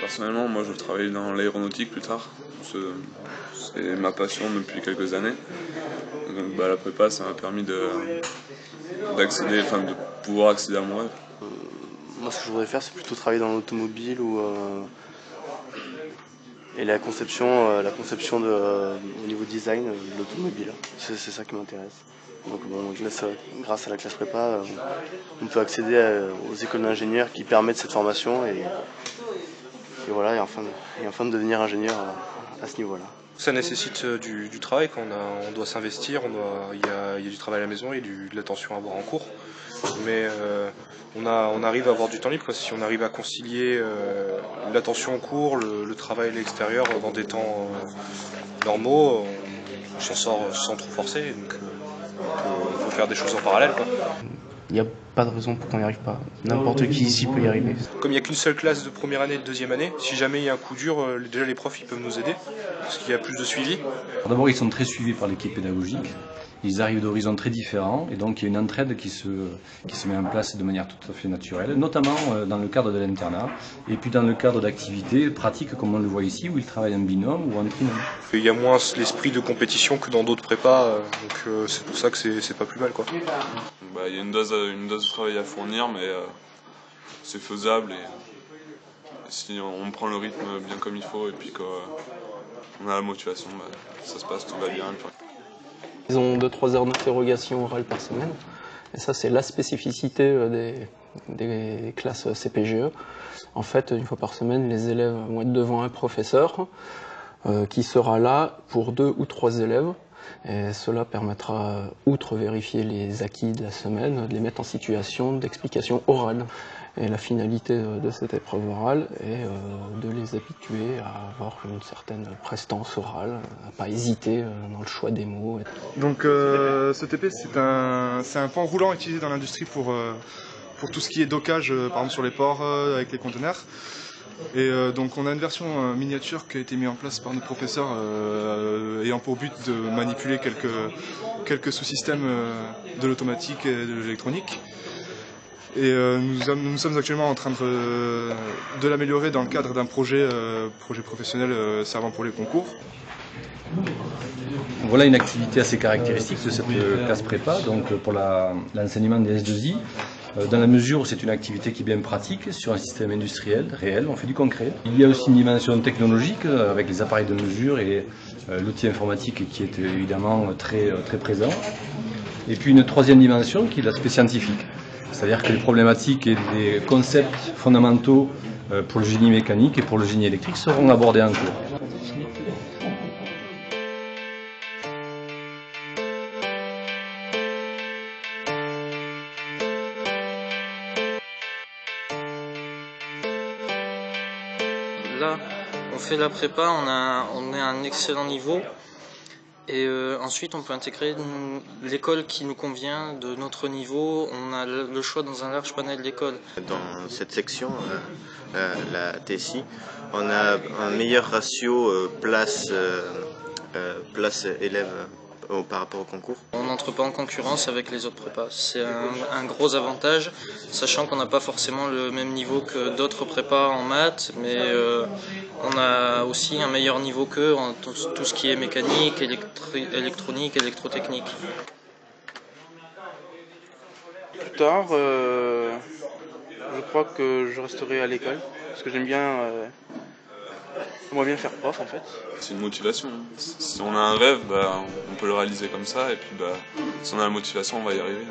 Personnellement, moi je veux travailler dans l'aéronautique plus tard. C'est ma passion depuis quelques années. Donc la prépa, ça m'a permis d'accéder, enfin de pouvoir accéder à mon rêve. Moi, ce que je voudrais faire, c'est plutôt travailler dans l'automobile et la conception au niveau design de l'automobile. C'est ça qui m'intéresse. Donc bon, grâce à la classe prépa, on peut accéder aux écoles d'ingénieurs qui permettent cette formation et voilà, et enfin de devenir ingénieur à ce niveau-là. Ça nécessite du travail, quand on doit s'investir, il y a du travail à la maison, il y a de l'attention à avoir en cours. Mais on arrive à avoir du temps libre, quoi. Si on arrive à concilier l'attention au cours, le travail à l'extérieur dans des temps normaux, on s'en sort sans trop forcer. Donc on peut faire des choses en parallèle, quoi. Il n'y a pas de raison pour qu'on n'y arrive pas. N'importe qui ici peut y arriver. Comme il n'y a qu'une seule classe de première année et de deuxième année, si jamais il y a un coup dur, déjà les profs ils peuvent nous aider, parce qu'il y a plus de suivi. D'abord, ils sont très suivis par l'équipe pédagogique. Ils arrivent d'horizons très différents et donc il y a une entraide qui se met en place de manière tout à fait naturelle, notamment dans le cadre de l'internat et puis dans le cadre d'activités pratiques comme on le voit ici où ils travaillent en binôme ou en trinôme. Il y a moins l'esprit de compétition que dans d'autres prépas, donc c'est pour ça que c'est pas plus mal, quoi. Il y a une dose de travail à fournir, mais c'est faisable et si on prend le rythme bien comme il faut et puis qu'on a la motivation, ça se passe, tout va bien. Ils ont 2-3 heures d'interrogation orale par semaine. Et ça, c'est la spécificité des classes CPGE. En fait, une fois par semaine, les élèves vont être devant un professeur qui sera là pour 2 ou 3 élèves. Et cela permettra, outre vérifier les acquis de la semaine, de les mettre en situation d'explication orale. Et la finalité de cette épreuve orale est de les habituer à avoir une certaine prestance orale, à ne pas hésiter dans le choix des mots. Donc ce TP, c'est un pan roulant utilisé dans l'industrie pour tout ce qui est dockage, par exemple sur les ports avec les conteneurs. Et donc on a une version miniature qui a été mise en place par notre professeur ayant pour but de manipuler quelques sous-systèmes de l'automatique et de l'électronique. Et nous sommes actuellement en train de l'améliorer dans le cadre d'un projet professionnel servant pour les concours. Voilà une activité assez caractéristique de cette classe prépa, donc pour l'enseignement des S2I, dans la mesure où c'est une activité qui est bien pratique sur un système industriel réel, on fait du concret. Il y a aussi une dimension technologique avec les appareils de mesure et l'outil informatique qui est évidemment très présent. Et puis une troisième dimension qui est l'aspect scientifique. C'est-à-dire que les problématiques et les concepts fondamentaux pour le génie mécanique et pour le génie électrique seront abordés en cours. Là, on fait la prépa, on est à un excellent niveau. Et ensuite, on peut intégrer l'école qui nous convient de notre niveau. On a le choix dans un large panel d'écoles. Dans cette section, la TSI, on a un meilleur ratio place élèves par rapport au concours. On n'entre pas en concurrence avec les autres prépas. C'est un gros avantage, sachant qu'on n'a pas forcément le même niveau que d'autres prépas en maths, mais on a aussi un meilleur niveau qu'eux en tout ce qui est mécanique, électronique, électrotechnique. Plus tard, je crois que je resterai à l'école, parce que j'aimerais bien faire prof en fait. C'est une motivation. Si on a un rêve, on peut le réaliser comme ça, et puis si on a la motivation, on va y arriver.